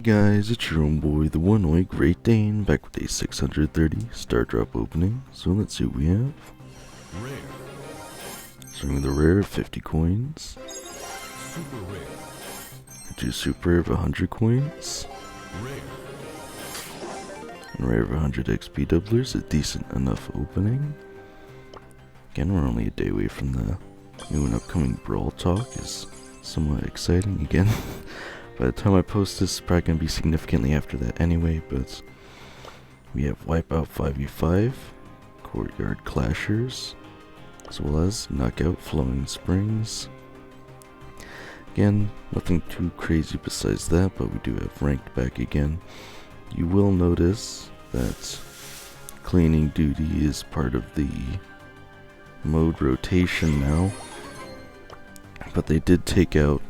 Guys, it's your own boy, the one-eyed Great Dane, back with a 630 star drop opening. So let's see what we have. Rare. Starting with the rare of 50 coins. Super rare. Do super rare of 100 coins. Rare. And rare of 100 XP doublers, a decent enough opening. Again, we're only a day away from the new and upcoming Brawl Talk. Is somewhat exciting again. By the time I post this, it's probably going to be significantly after that anyway, but we have Wipeout 5v5, Courtyard Clashers, as well as Knockout Flowing Springs. Again, nothing too crazy besides that, but we do have Ranked back again. You will notice that Cleaning Duty is part of the mode rotation now, but they did take out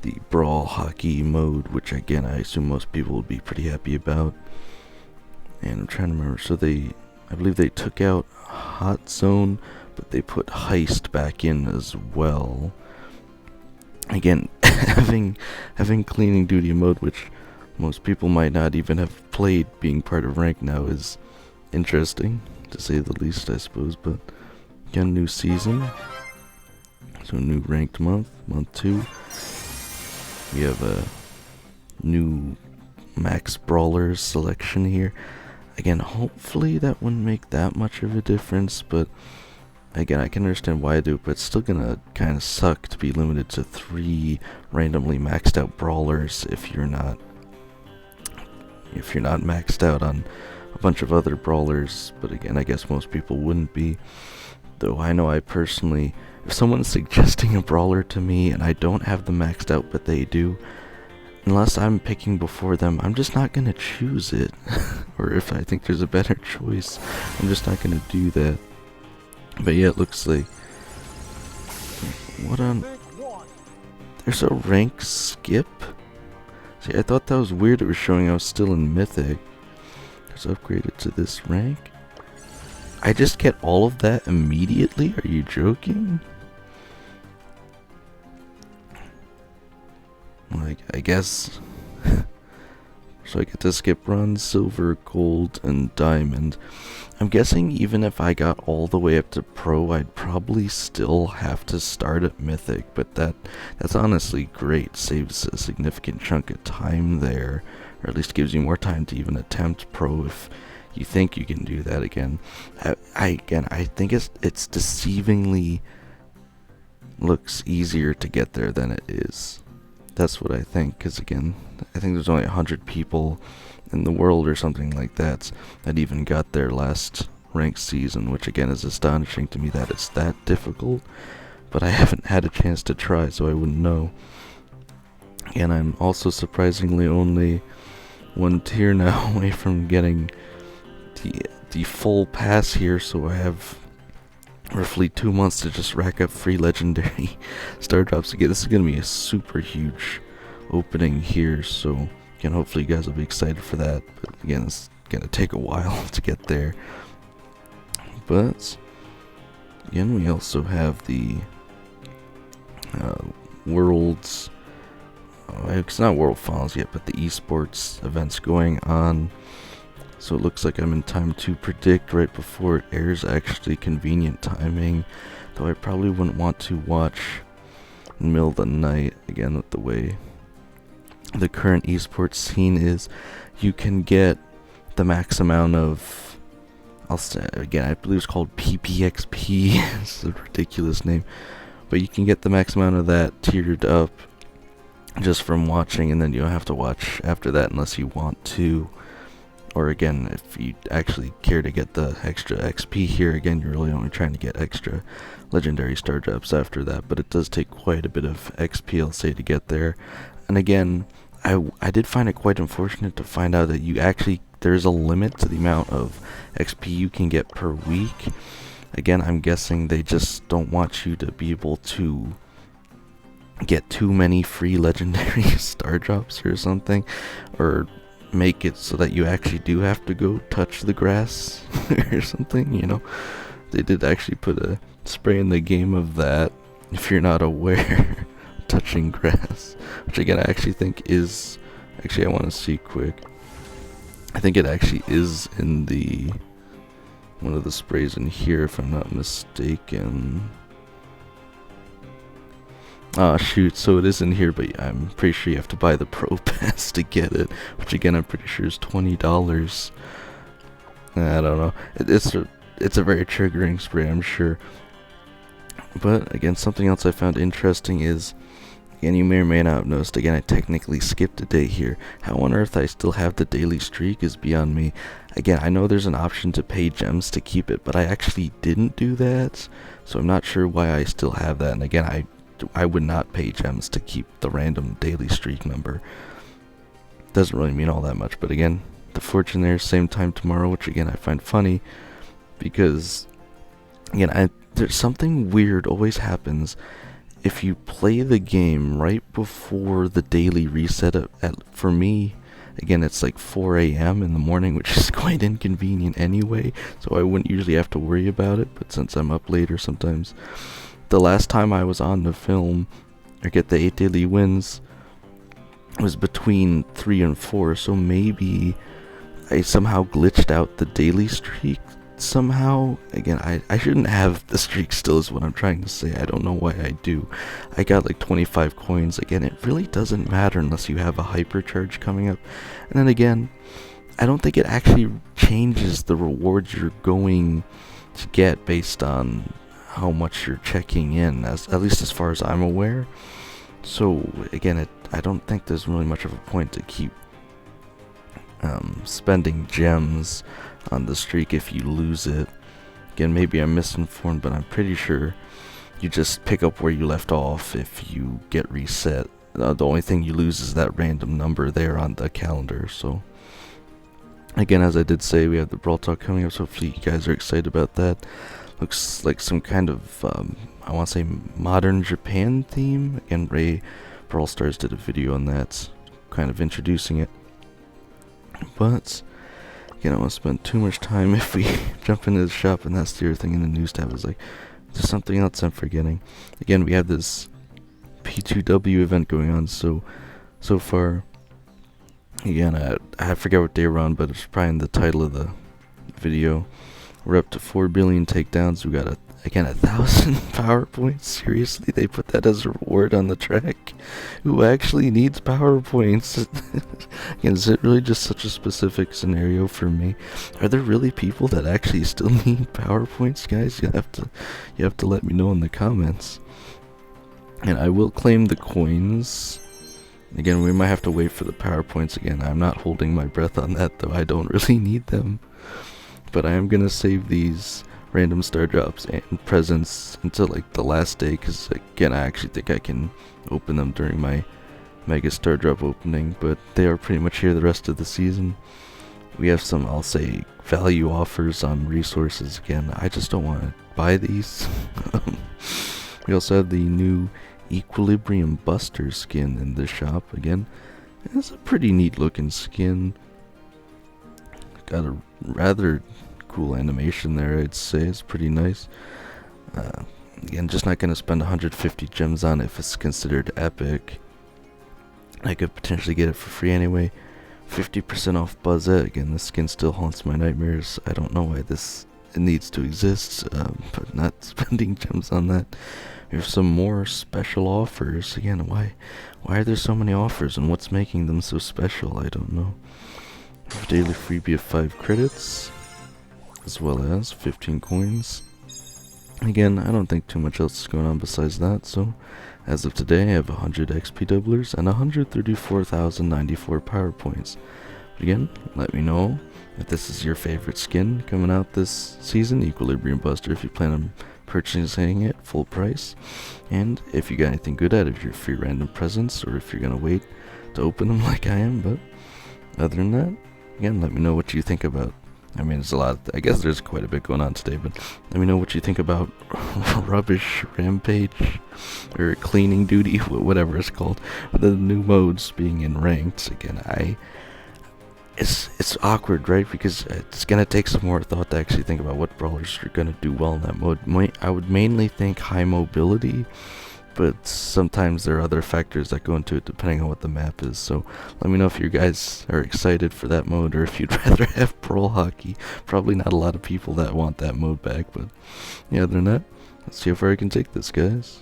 the Brawl Hockey mode, which again I assume most people would be pretty happy about. And I'm trying to remember, so I believe they took out Hot Zone, but they put Heist back in as well. Again, having Cleaning Duty mode, which most people might not even have played, being part of Rank now is interesting, to say the least, I suppose. But again, new season, so new ranked month 2. We have a new Max Brawlers selection here. Again, hopefully that wouldn't make that much of a difference, but again, I can understand why I do it, but it's still gonna kind of suck to be limited to 3 randomly maxed out brawlers if you're not maxed out on a bunch of other brawlers. But again, I guess most people wouldn't be. Though I know I personally, if someone's suggesting a brawler to me and I don't have them maxed out but they do, unless I'm picking before them, I'm just not gonna choose it. Or if I think there's a better choice, I'm just not gonna do that. But yeah, it looks like, what on, there's a rank skip? See, I thought that was weird, it was showing I was still in Mythic. Just upgraded to this rank. I just get all of that immediately? Are you joking? Like, I guess. So I get to skip bronze, silver, gold, and diamond. I'm guessing even if I got all the way up to pro, I'd probably still have to start at mythic, but that's honestly great. Saves a significant chunk of time there, or at least gives you more time to even attempt pro if you think you can do that again. I think it's deceivingly looks easier to get there than it is. That's what I think, because again, I think there's only 100 people in the world or something like that even got there last ranked season, which again is astonishing to me that it's that difficult, but I haven't had a chance to try, so I wouldn't know. And I'm also surprisingly only 1 tier now away from getting the full pass here, so I have roughly 2 months to just rack up free legendary star drops again. This is going to be a super huge opening here, so again, hopefully you guys will be excited for that, but again, it's going to take a while to get there. But again, we also have the Worlds, it's not World Finals yet, but the esports events going on. So it looks like I'm in time to predict right before it airs. Actually convenient timing, though I probably wouldn't want to watch in the middle of the night. Again, with the way the current esports scene is, you can get the max amount of, I'll say again, I believe it's called P.E.K.K.A.S.H. It's a ridiculous name, but you can get the max amount of that tiered up just from watching, and then you don't have to watch after that unless you want to. Or again, if you actually care to get the extra XP here, again, you're really only trying to get extra legendary star drops after that, but it does take quite a bit of XP, I'll say, to get there. And again, I did find it quite unfortunate to find out that there's a limit to the amount of XP you can get per week. Again, I'm guessing they just don't want you to be able to get too many free legendary star drops or something, or make it so that you actually do have to go touch the grass or something, you know. They did actually put a spray in the game of that, if you're not aware. Touching grass, which again I actually think is Actually, I want to see quick. I think it actually is in the one of the sprays in here, if I'm not mistaken. Ah, shoot, so it is in here, but I'm pretty sure you have to buy the Pro Pass to get it, which again, I'm pretty sure is $20. I don't know. It's a very triggering spray, I'm sure. But again, something else I found interesting is, again, you may or may not have noticed, again, I technically skipped a day here. How on earth I still have the daily streak is beyond me. Again, I know there's an option to pay gems to keep it, but I actually didn't do that, so I'm not sure why I still have that. And again, I would not pay gems to keep the random daily streak number. Doesn't really mean all that much, but again, the fortune there, same time tomorrow, which again I find funny, because again, there's something weird always happens if you play the game right before the daily reset. For me, again, it's like 4 a.m. in the morning, which is quite inconvenient anyway, so I wouldn't usually have to worry about it, but since I'm up later sometimes. The last time I was on the film, or get the 8 daily wins, was between 3 and 4, so maybe I somehow glitched out the daily streak somehow. Again, I shouldn't have the streak still is what I'm trying to say. I don't know why I do. I got like 25 coins. Again, it really doesn't matter unless you have a hypercharge coming up. And then again, I don't think it actually changes the rewards you're going to get based on how much you're checking in, at least as far as I'm aware. So again, I don't think there's really much of a point to keep spending gems on the streak if you lose it. Again, maybe I'm misinformed, but I'm pretty sure you just pick up where you left off if you get reset. The only thing you lose is that random number there on the calendar. So again, as I did say, we have the Brawl Talk coming up, so hopefully you guys are excited about that. Looks like some kind of, I want to say, modern Japan theme. Again, Ray Brawl Stars did a video on that, kind of introducing it. But, again, I don't want to spend too much time if we jump into the shop, and that's the other thing in the news tab. Is like, there's something else I'm forgetting. Again, we have this P2W event going on, so far, again, I forget what day we're on, but it's probably in the title of the video. We're up to 4 billion takedowns. We got 1,000 power points. Seriously, they put that as a reward on the track. Who actually needs power points? Again, is it really just such a specific scenario for me? Are there really people that actually still need power points, guys? You have to let me know in the comments. And I will claim the coins. Again, we might have to wait for the power points again. I'm not holding my breath on that, though. I don't really need them. But I am gonna save these random star drops and presents until like the last day, because again, I actually think I can open them during my mega star drop opening, but they are pretty much here the rest of the season. We have some, I'll say, value offers on resources. Again, I just don't want to buy these. We also have the new Equilibrium Buster skin in the shop. Again, it's a pretty neat looking skin. Got a rather cool animation there, I'd say. It's pretty nice. Again, just not going to spend 150 gems on it if it's considered epic. I could potentially get it for free anyway. 50% off Buzzette. Again, this skin still haunts my nightmares. I don't know why it needs to exist, but not spending gems on that. We have some more special offers. Again, why are there so many offers, and what's making them so special? I don't know. Daily freebie of 5 credits, as well as 15 coins. Again, I don't think too much else is going on besides that, so as of today I have 100 XP doublers and 134,094 power points. But again, let me know if this is your favorite skin coming out this season, Equilibrium Buster, if you plan on purchasing it full price, and if you got anything good out of your free random presents, or if you're gonna wait to open them like I am. But other than that, again, let me know what you think about. I mean, it's a lot. I guess there's quite a bit going on today, but let me know what you think about Rubbish Rampage or Cleaning Duty, whatever it's called. The new modes being in ranked. Again, it's awkward, right? Because it's gonna take some more thought to actually think about what brawlers are gonna do well in that mode. I would mainly think high mobility, but sometimes there are other factors that go into it depending on what the map is. So let me know if you guys are excited for that mode, or if you'd rather have Brawl Hockey. Probably not a lot of people that want that mode back, but yeah, other than that, let's see how far I can take this, guys.